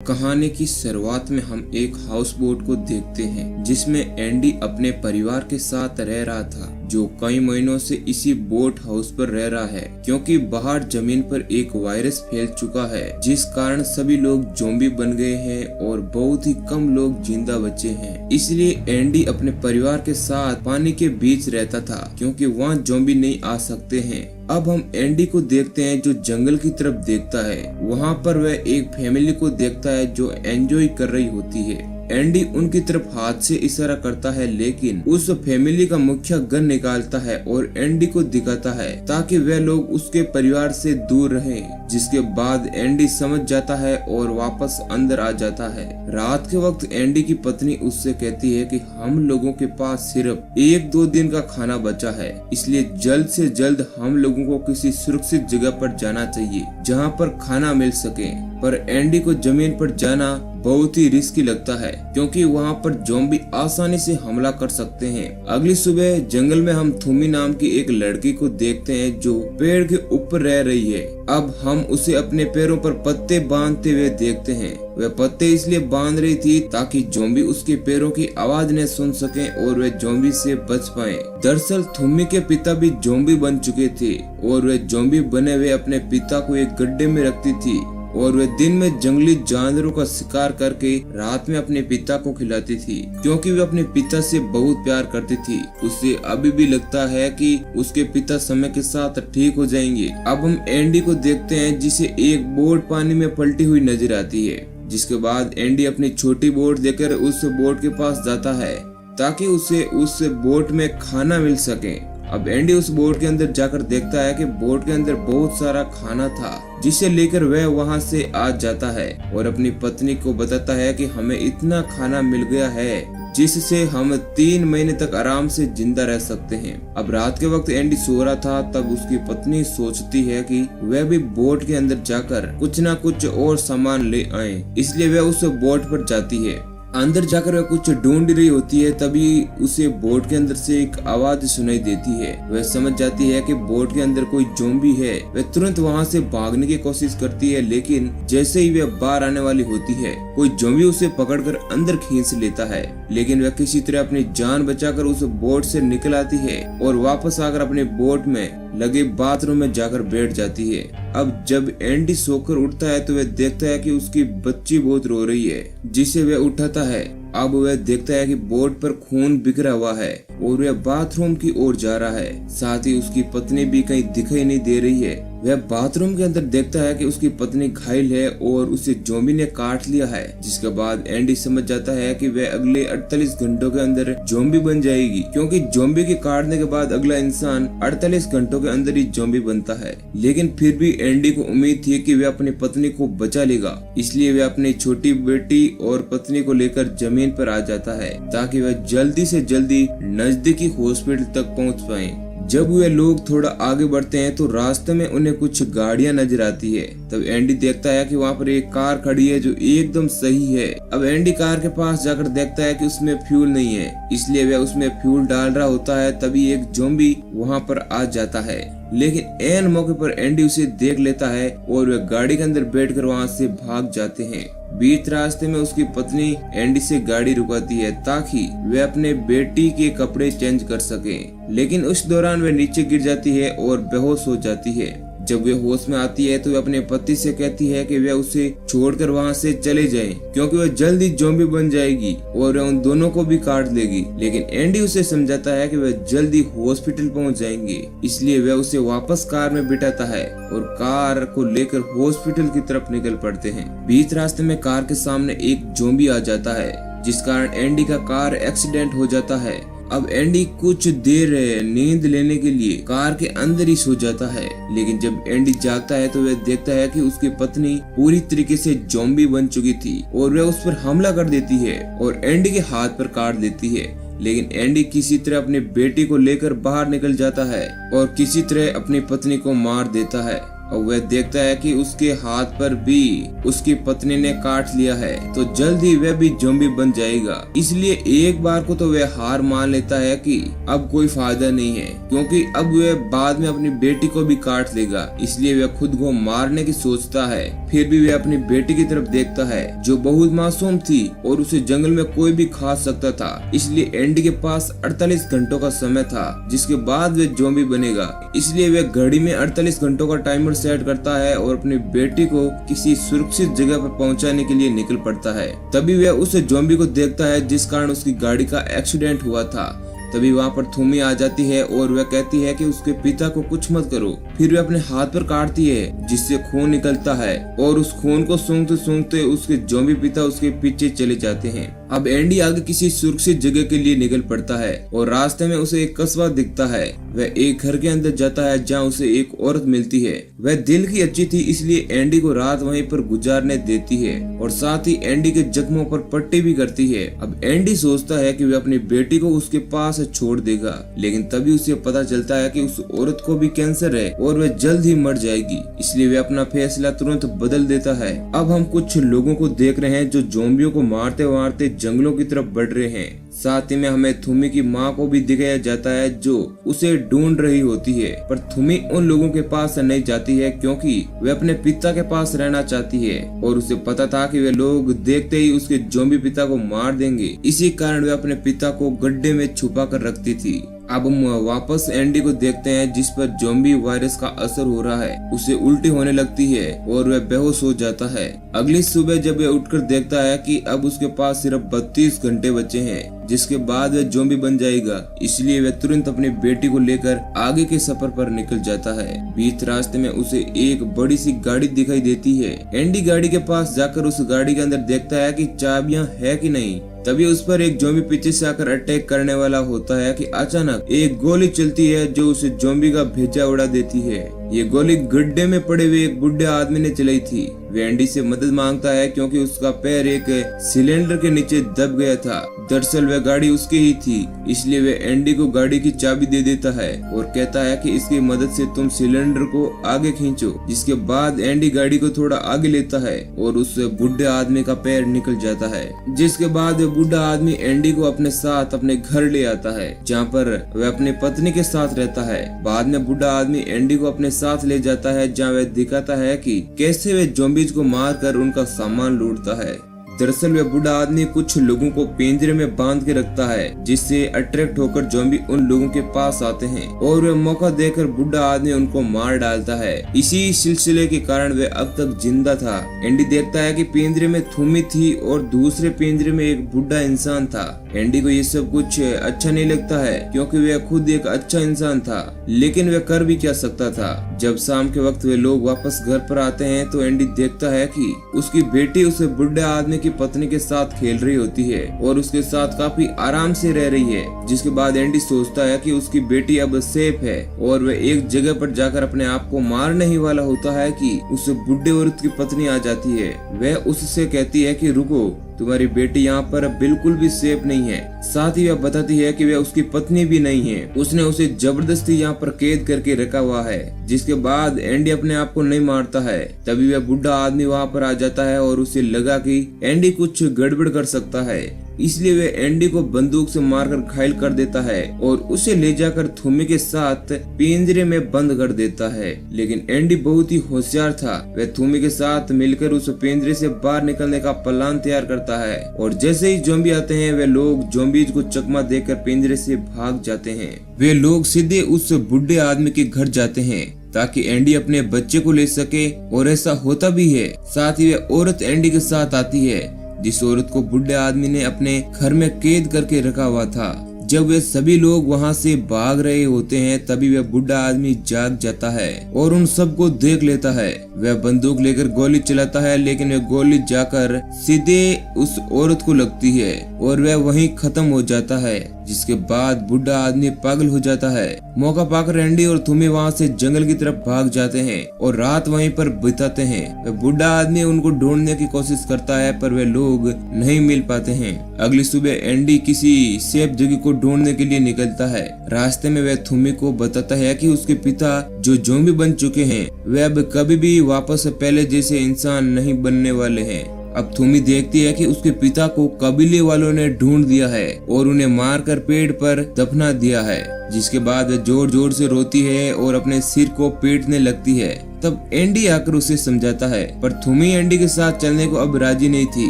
कहानी की शुरुआत में हम एक हाउस बोट को देखते हैं जिसमें एंडी अपने परिवार के साथ रह रहा था, जो कई महीनों से इसी बोट हाउस पर रह रहा है क्योंकि बाहर जमीन पर एक वायरस फैल चुका है, जिस कारण सभी लोग ज़ॉम्बी बन गए हैं और बहुत ही कम लोग जिंदा बचे हैं। इसलिए एंडी अपने परिवार के साथ पानी के बीच रहता था क्योंकि वहाँ ज़ॉम्बी नहीं आ सकते हैं। अब हम एंडी को देखते हैं जो जंगल की तरफ देखता है। वहाँ पर वह एक फैमिली को देखता है जो एंजॉय कर रही होती है। एंडी उनकी तरफ हाथ से इशारा करता है, लेकिन उस फैमिली का मुखिया गन निकालता है और एंडी को दिखाता है ताकि वे लोग उसके परिवार से दूर रहें। जिसके बाद एंडी समझ जाता है और वापस अंदर आ जाता है। रात के वक्त एंडी की पत्नी उससे कहती है कि हम लोगों के पास सिर्फ 1-2 दिन का खाना बचा है, इसलिए जल्द से जल्द हम लोगों को किसी सुरक्षित जगह पर जाना चाहिए जहाँ पर खाना मिल सके। पर एंडी को जमीन पर जाना बहुत ही रिस्की लगता है क्योंकि वहाँ पर ज़ॉम्बी आसानी से हमला कर सकते हैं। अगली सुबह जंगल में हम थूमी नाम की एक लड़की को देखते हैं जो पेड़ के ऊपर रह रही है। अब हम उसे अपने पैरों पर पत्ते बांधते हुए देखते हैं। वह पत्ते इसलिए बांध रही थी ताकि ज़ॉम्बी उसके पैरों की आवाज न सुन सके और वे ज़ॉम्बी से बच पाए। दरअसल थूमी के पिता भी ज़ॉम्बी बन चुके थे और वे ज़ॉम्बी बने हुए अपने पिता को एक गड्ढे में रखती थी और वे दिन में जंगली जानवरों का शिकार करके रात में अपने पिता को खिलाती थी क्योंकि वे अपने पिता से बहुत प्यार करती थी। उसे अभी भी लगता है कि उसके पिता समय के साथ ठीक हो जाएंगे। अब हम एंडी को देखते हैं जिसे एक बोट पानी में पलटी हुई नजर आती है। जिसके बाद एंडी अपनी छोटी बोट लेकर उस बोट के पास जाता है ताकि उसे उस बोट में खाना मिल सके। अब एंडी उस बोट के अंदर जाकर देखता है कि बोट के अंदर बहुत सारा खाना था, जिसे लेकर वह वहां से आ जाता है और अपनी पत्नी को बताता है कि हमें इतना खाना मिल गया है जिससे हम 3 महीने तक आराम से जिंदा रह सकते हैं। अब रात के वक्त एंडी सो रहा था, तब उसकी पत्नी सोचती है कि वह भी बोट के अंदर जाकर कुछ न कुछ और सामान ले आए, इसलिए वह उस बोट पर जाती है। अंदर जाकर वह कुछ ढूंढ रही होती है, तभी उसे बोट के अंदर से एक आवाज सुनाई देती है। वह समझ जाती है कि बोट के अंदर कोई ज़ॉम्बी है। वह तुरंत वहां से भागने की कोशिश करती है, लेकिन जैसे ही वह बाहर आने वाली होती है कोई ज़ॉम्बी उसे पकड़कर अंदर खींच लेता है। लेकिन वह किसी तरह अपनी जान बचाकर उस बोट से निकल आती है और वापस आकर अपने बोट में लगे बाथरूम में जाकर बैठ जाती है। अब जब एंडी सोकर उठता है तो वह देखता है कि उसकी बच्ची बहुत रो रही है, जिसे वह उठाता है। अब वह देखता है कि बोट पर खून बिखरा हुआ है और वह बाथरूम की ओर जा रहा है। साथ ही उसकी पत्नी भी कहीं दिखाई नहीं दे रही है। वह बाथरूम के अंदर देखता है कि उसकी पत्नी घायल है और उसे ज़ॉम्बी ने काट लिया है। जिसके बाद एंडी समझ जाता है कि वह अगले 48 घंटों के अंदर ज़ॉम्बी बन जाएगी, क्योंकि ज़ॉम्बी के काटने के बाद अगला इंसान 48 घंटों के अंदर ही ज़ॉम्बी बनता है। लेकिन फिर भी एंडी को उम्मीद थी कि वह अपनी पत्नी को बचा लेगा, इसलिए वह अपनी छोटी बेटी और पत्नी को लेकर जमीन पर आ जाता है ताकि वह जल्दी से जल्दी नजदीकी हॉस्पिटल तक पहुंच पाए। जब वे लोग थोड़ा आगे बढ़ते हैं तो रास्ते में उन्हें कुछ गाड़ियां नजर आती है। तब एंडी देखता है कि वहाँ पर एक कार खड़ी है जो एकदम सही है। अब एंडी कार के पास जाकर देखता है कि उसमें फ्यूल नहीं है, इसलिए वह उसमें फ्यूल डाल रहा होता है। तभी एक ज़ॉम्बी वहाँ पर आ जाता है, लेकिन एन मौके पर एंडी उसे देख लेता है और वह गाड़ी के अंदर बैठकर वहाँ से भाग जाते हैं। बीच रास्ते में उसकी पत्नी एंडी से गाड़ी रुकाती है ताकि वह अपने बेटी के कपड़े चेंज कर सके, लेकिन उस दौरान वह नीचे गिर जाती है और बेहोश हो जाती है। जब वे होश में आती है तो वह अपने पति से कहती है कि वह उसे छोड़कर वहां से चले जाएं, क्योंकि वह जल्दी ज़ॉम्बी बन जाएगी और वह उन दोनों को भी काट देगी। लेकिन एंडी उसे समझाता है कि वह जल्दी हॉस्पिटल पहुंच जाएंगे, इसलिए वह उसे वापस कार में बिठाता है और कार को लेकर हॉस्पिटल की तरफ निकल पड़ते हैं। बीच रास्ते में कार के सामने एक ज़ॉम्बी आ जाता है, जिस कारण एंडी का कार एक्सीडेंट हो जाता है। अब एंडी कुछ देर नींद लेने के लिए कार के अंदर ही सो जाता है, लेकिन जब एंडी जागता है तो वह देखता है कि उसकी पत्नी पूरी तरीके से ज़ॉम्बी बन चुकी थी और वह उस पर हमला कर देती है और एंडी के हाथ पर काट देती है। लेकिन एंडी किसी तरह अपनी बेटी को लेकर बाहर निकल जाता है और किसी तरह अपनी पत्नी को मार देता है। और वह देखता है कि उसके हाथ पर भी उसकी पत्नी ने काट लिया है, तो जल्द ही वह भी ज़ॉम्बी बन जाएगा। इसलिए एक बार को तो वह हार मान लेता है कि अब कोई फायदा नहीं है, क्योंकि अब वह बाद में अपनी बेटी को भी काट लेगा। इसलिए वह खुद को मारने की सोचता है फिर भी वह अपनी बेटी की तरफ देखता है जो बहुत मासूम थी और उसे जंगल में कोई भी खा सकता था। इसलिए एंडी के पास 48 घंटों का समय था जिसके बाद वह ज़ॉम्बी बनेगा। इसलिए वह घड़ी में 48 घंटों का टाइमर सेट करता है और अपनी बेटी को किसी सुरक्षित जगह पर पहुंचाने के लिए निकल पड़ता है। तभी वह उस ज़ॉम्बी को देखता है जिस कारण उसकी गाड़ी का एक्सीडेंट हुआ था। तभी वहाँ पर थूमी आ जाती है और वह कहती है कि उसके पिता को कुछ मत करो। फिर वह अपने हाथ पर काटती है जिससे खून निकलता है और उस खून को सूंघते सूंघते उसके ज़ॉम्बी पिता उसके पीछे चले जाते हैं। अब एंडी आगे किसी सुरक्षित जगह के लिए निकल पड़ता है और रास्ते में उसे एक कस्बा दिखता है। वह एक घर के अंदर जाता है जहाँ उसे एक औरत मिलती है। वह दिल की अच्छी थी इसलिए एंडी को रात वहीं पर गुजारने देती है और साथ ही एंडी के जख्मों पर पट्टी भी करती है। अब एंडी सोचता है कि वह अपनी बेटी को उसके पास छोड़ देगा, लेकिन तभी उसे पता चलता है कि उस औरत को भी कैंसर है और वह जल्द ही मर जाएगी। इसलिए वह अपना फैसला तुरंत बदल देता है। अब हम कुछ लोगों को देख रहे हैं जो ज़ॉम्बियों को मारते मारते जंगलों की तरफ बढ़ रहे हैं। साथ ही में हमें थूमी की माँ को भी दिखाया जाता है जो उसे ढूंढ रही होती है, पर थूमी उन लोगों के पास नहीं जाती है क्योंकि वह अपने पिता के पास रहना चाहती है और उसे पता था कि वे लोग देखते ही उसके ज़ॉम्बी पिता को मार देंगे। इसी कारण वह अपने पिता को गड्ढे में छुपा कर रखती थी। अब हम वापस एंडी को देखते हैं जिस पर ज़ॉम्बी वायरस का असर हो रहा है। उसे उल्टी होने लगती है और वह बेहोश हो जाता है। अगली सुबह जब वह उठकर देखता है कि अब उसके पास सिर्फ 32 घंटे बचे हैं जिसके बाद वह ज़ॉम्बी बन जाएगा। इसलिए वह तुरंत अपनी बेटी को लेकर आगे के सफर पर निकल जाता है। बीच रास्ते में उसे एक बड़ी सी गाड़ी दिखाई देती है। एंडी गाड़ी के पास जाकर उस गाड़ी के अंदर देखता है कि चाबियां है कि नहीं। तभी उस पर एक ज़ॉम्बी पीछे से आकर अटैक करने वाला होता है कि अचानक एक गोली चलती है जो उसे ज़ॉम्बी का भेजा उड़ा देती है। ये गोली गड्ढे में पड़े हुए एक बुढ़े आदमी ने चलाई थी। वे एंडी से मदद मांगता है क्योंकि उसका पैर एक सिलेंडर के नीचे दब गया था। दरअसल वह गाड़ी उसकी ही थी, इसलिए वे एंडी को गाड़ी की चाबी दे देता है और कहता है कि इसकी मदद से तुम सिलेंडर को आगे खींचो। जिसके बाद एंडी गाड़ी को थोड़ा आगे लेता है और उस बुढ़े आदमी का पैर निकल जाता है। जिसके बाद बुढ़ा आदमी एंडी को अपने साथ अपने घर ले आता है जहाँ पर वह अपनी पत्नी के साथ रहता है। बाद में बुढ़ा आदमी एंडी को अपने साथ ले जाता है जहाँ वह दिखाता है कि कैसे वे ज़ॉम्बीज को मारकर उनका सामान लूटता है। दरअसल वह बूढ़ा आदमी कुछ लोगों को पिंजरे में बांध के रखता है जिससे अट्रैक्ट होकर ज़ॉम्बी उन लोगों के पास आते हैं और वह मौका देकर बूढ़ा आदमी उनको मार डालता है। इसी सिलसिले के कारण वह अब तक जिंदा था। एंडी देखता है कि पिंजरे में थूमी थी और दूसरे पिंजरे में एक बूढ़ा इंसान था। एंडी को ये सब कुछ अच्छा नहीं लगता है क्योंकि वह खुद एक अच्छा इंसान था, लेकिन वह कर भी क्या सकता था। जब शाम के वक्त वे लोग वापस घर पर आते हैं तो एंडी देखता है कि उसकी बेटी उस बूढ़े आदमी की पत्नी के साथ खेल रही होती है और उसके साथ काफी आराम से रह रही है। जिसके बाद एंडी सोचता है कि उसकी बेटी अब सेफ है और वह एक जगह पर जाकर अपने आप को मारने ही वाला होता है कि उस बूढ़े औरत की पत्नी आ जाती है। वह उससे कहती है कि रुको, तुम्हारी बेटी यहाँ पर बिल्कुल भी सेफ नहीं है। साथ ही वह बताती है कि वह उसकी पत्नी भी नहीं है, उसने उसे जबरदस्ती यहाँ पर कैद करके रखा हुआ है। जिसके बाद एंडी अपने आप को नहीं मारता है। तभी वह बूढ़ा आदमी वहाँ पर आ जाता है और उसे लगा कि एंडी कुछ गड़बड़ कर सकता है, इसलिए वे एंडी को बंदूक से मारकर घायल कर देता है और उसे ले जाकर थूमी के साथ पिंजरे में बंद कर देता है। लेकिन एंडी बहुत ही होशियार था। वह थूमी के साथ मिलकर उस पिंजरे से बाहर निकलने का प्लान तैयार करता है और जैसे ही ज़ॉम्बी आते हैं वे लोग ज़ॉम्बीज को चकमा देकर पिंजरे से भाग जाते हैं। वे लोग सीधे उस बूढ़े आदमी के घर जाते हैं ताकि एंडी अपने बच्चे को ले सके और ऐसा होता भी है। साथ ही वह औरत एंडी के साथ आती है जिस औरत को बूढ़े आदमी ने अपने घर में कैद करके रखा हुआ था। जब वे सभी लोग वहां से भाग रहे होते हैं तभी वह बूढ़ा आदमी जाग जाता है और उन सबको देख लेता है। वह बंदूक लेकर गोली चलाता है लेकिन वह गोली जाकर सीधे उस औरत को लगती है और वह वहीं खत्म हो जाता है। जिसके बाद बूढ़ा आदमी पागल हो जाता है। मौका पाकर एंडी और थूमी वहां से जंगल की तरफ भाग जाते हैं और रात वहीं पर बिताते हैं। वह बूढ़ा आदमी उनको ढूंढने की कोशिश करता है पर वे लोग नहीं मिल पाते हैं। अगली सुबह एंडी किसी सेफ जगह को ढूंढने के लिए निकलता है। रास्ते में वह थूमी को बताता है कि उसके पिता जो ज़ॉम्बी बन चुके हैं वे अब कभी भी वापस पहले जैसे इंसान नहीं बनने वाले हैं। अब थूमी देखती है कि उसके पिता को कबीले वालों ने ढूंढ दिया है और उन्हें मारकर पेड़ पर दफना दिया है। जिसके बाद वह जोर जोर से रोती है और अपने सिर को पीटने लगती है। तब एंडी आकर उसे समझाता है, पर थूमी एंडी के साथ चलने को अब राजी नहीं थी।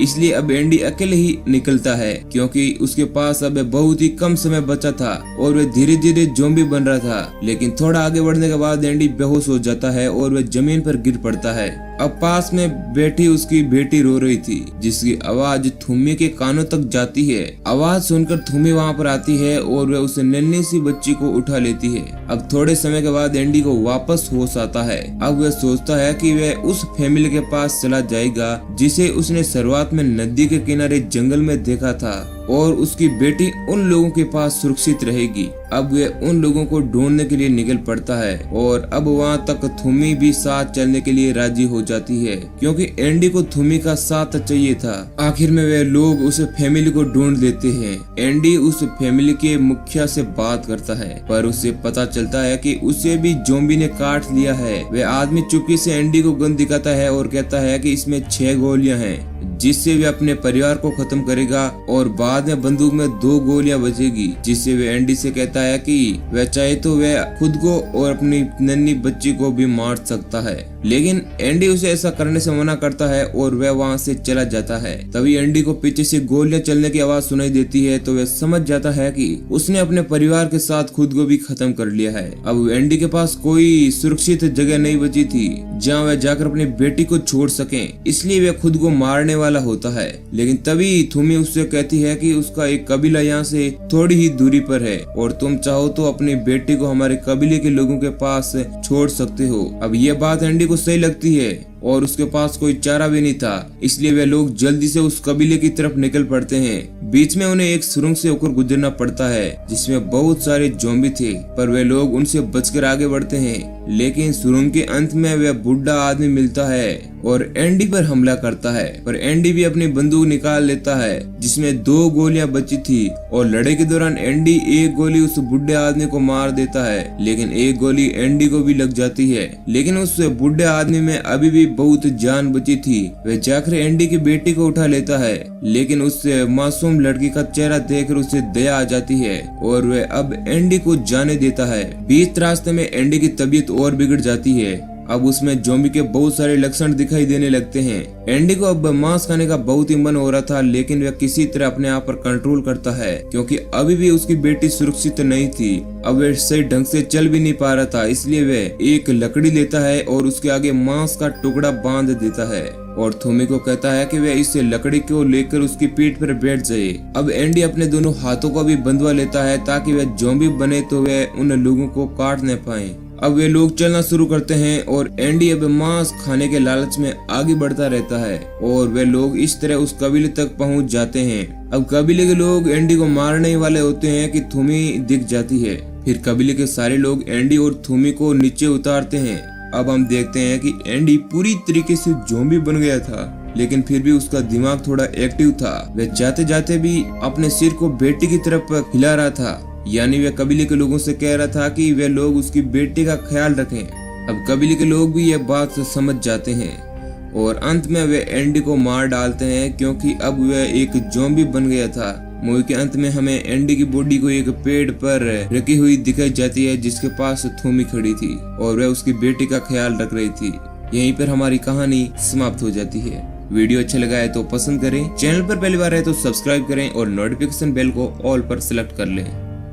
इसलिए अब एंडी अकेले ही निकलता है, क्योंकि उसके पास अब बहुत ही कम समय बचा था और वह धीरे धीरे ज़ॉम्बी बन रहा था। लेकिन थोड़ा आगे बढ़ने के बाद एंडी बेहोश हो जाता है और वह जमीन पर गिर पड़ता है। अब पास में बैठी उसकी बेटी रो रही थी, जिसकी आवाज थूमी के कानों तक जाती है। आवाज सुनकर थूमी वहाँ पर आती है और वह उस नन्ही सी बच्ची को उठा लेती है। अब थोड़े समय के बाद एंडी को वापस होश आता है। अब वह सोचता है कि वह उस फैमिली के पास चला जाएगा जिसे उसने शुरुआत में नदी के किनारे जंगल में देखा था, और उसकी बेटी उन लोगों के पास सुरक्षित रहेगी। अब वे उन लोगों को ढूंढने के लिए निकल पड़ता है और अब वहाँ तक थूमी भी साथ चलने के लिए राजी हो जाती है, क्योंकि एंडी को थूमी का साथ चाहिए था। आखिर में वे लोग उस फैमिली को ढूंढ लेते हैं। एंडी उस फैमिली के मुखिया से बात करता है, पर उसे पता चलता है कि उसे भी ज़ॉम्बी ने काट लिया है। वह आदमी चुपके से एंडी को गन दिखाता है और कहता है कि इसमें 6 गोलियां हैं, जिससे वे अपने परिवार को खत्म करेगा, और बाद में बंदूक में 2 गोलियां बचेगी, जिससे वे एंडी से कहता है कि वह चाहे तो वह खुद को और अपनी नन्ही बच्ची को भी मार सकता है। लेकिन एंडी उसे ऐसा करने से मना करता है और वह वहाँ से चला जाता है। तभी एंडी को पीछे से गोलियां चलने की आवाज सुनाई देती है, तो वह समझ जाता है कि उसने अपने परिवार के साथ खुद को भी खत्म कर लिया है। अब एंडी के पास कोई सुरक्षित जगह नहीं बची थी जहाँ वह जाकर अपनी बेटी को छोड़ सके, इसलिए वह खुद को मारने वाला होता है। लेकिन तभी थूमी उससे कहती है कि उसका एक कबीला यहाँ से थोड़ी ही दूरी पर है और तुम चाहो तो अपनी बेटी को हमारे कबीले के लोगों के पास छोड़ सकते हो। अब ये बात एंडी को सही लगती है और उसके पास कोई चारा भी नहीं था, इसलिए वे लोग जल्दी से उस कबीले की तरफ निकल पड़ते हैं। बीच में उन्हें एक सुरंग से होकर गुजरना पड़ता है जिसमें बहुत सारे ज़ॉम्बी थे, पर वे लोग उनसे बचकर आगे बढ़ते हैं। लेकिन सुरंग के अंत में वह बुढ़ा आदमी मिलता है और एंडी पर हमला करता है, पर एंडी भी अपनी बंदूक निकाल लेता है जिसमें 2 गोलियां बची थी, और लड़ाई के दौरान एंडी एक गोली उस बुढ़े आदमी को मार देता है, लेकिन एक गोली एंडी को भी लग जाती है। लेकिन उस बुढ़े आदमी में अभी भी बहुत जान बची थी। वह जाकर एंडी की बेटी को उठा लेता है, लेकिन उस मासूम लड़की का चेहरा देखकर उसे दया आ जाती है और वह अब एंडी को जाने देता है। बीच रास्ते में एंडी की तबीयत और बिगड़ जाती है। अब उसमें ज़ॉम्बी के बहुत सारे लक्षण दिखाई देने लगते हैं। एंडी को अब मांस खाने का बहुत ही मन हो रहा था, लेकिन वह किसी तरह अपने आप पर कंट्रोल करता है, क्योंकि अभी भी उसकी बेटी सुरक्षित नहीं थी। अब वह सही ढंग से चल भी नहीं पा रहा था, इसलिए वह एक लकड़ी लेता है और उसके आगे मांस का टुकड़ा बांध देता है और थूमी को कहता है कि वह इस लकड़ी को लेकर उसकी पीठ पर बैठ जाए। अब एंडी अपने दोनों हाथों को भी बंधवा लेता है ताकि वह ज़ॉम्बी बने तो वह उन लोगों को काट न पाए। अब वे लोग चलना शुरू करते हैं और एंडी अब मांस खाने के लालच में आगे बढ़ता रहता है और वे लोग इस तरह उस कबीले तक पहुंच जाते हैं। अब कबीले के लोग एंडी को मारने वाले होते हैं कि थूमी दिख जाती है। फिर कबीले के सारे लोग एंडी और थूमी को नीचे उतारते हैं। अब हम देखते हैं कि एंडी पूरी तरीके से ज़ॉम्बी बन गया था, लेकिन फिर भी उसका दिमाग थोड़ा एक्टिव था। वह जाते जाते भी अपने सिर को बेटी की तरफ हिला रहा था, यानी वह कबीले के लोगों से कह रहा था कि वे लोग उसकी बेटी का ख्याल रखें। अब कबीले के लोग भी यह बात समझ जाते हैं और अंत में वे एंडी को मार डालते हैं, क्योंकि अब वह एक ज़ॉम्बी बन गया था। मूवी के अंत में हमें एंडी की बॉडी को एक पेड़ पर रखी हुई दिखाई जाती है, जिसके पास थूमी खड़ी थी और वह उसकी बेटी का ख्याल रख रही थी। यहीं पर हमारी कहानी समाप्त हो जाती है। वीडियो अच्छा लगा है तो पसंद करें, चैनल पर पहली बार है तो सब्सक्राइब करें और नोटिफिकेशन बेल को ऑल पर सिलेक्ट कर लें।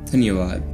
धन्यवाद।